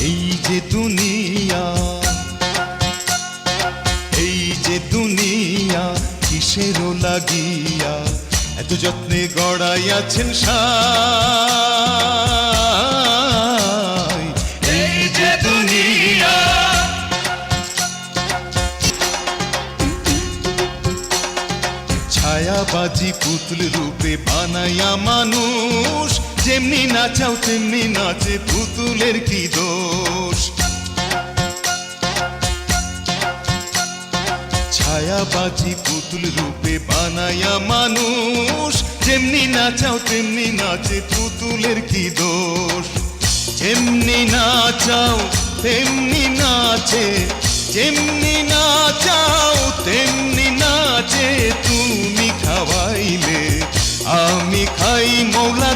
এই যে দুনিয়া, এই যে দুনিয়া কিসেরও লাগিয়া এত যত্নে গড়াইয়াছেন সাই। এই যে দুনিয়া, ছায়াবাজি পুতুল রূপে বানাইয়া মানুষ, যেমনি নাচাও তেমনি নাচে, পুতুলের কি দোষ। ছায়াবাজি পুতুল রূপে বানাইয়া মানুষ, যেমনি নাচাও তেমনি নাচে, পুতুলের কি দোষ। যেমনি নাচাও তেমনি নাচে, যেমনি নাচাও তেমনি নাচে, তুমি খাওয়াইলে আমি খাই মৌলা।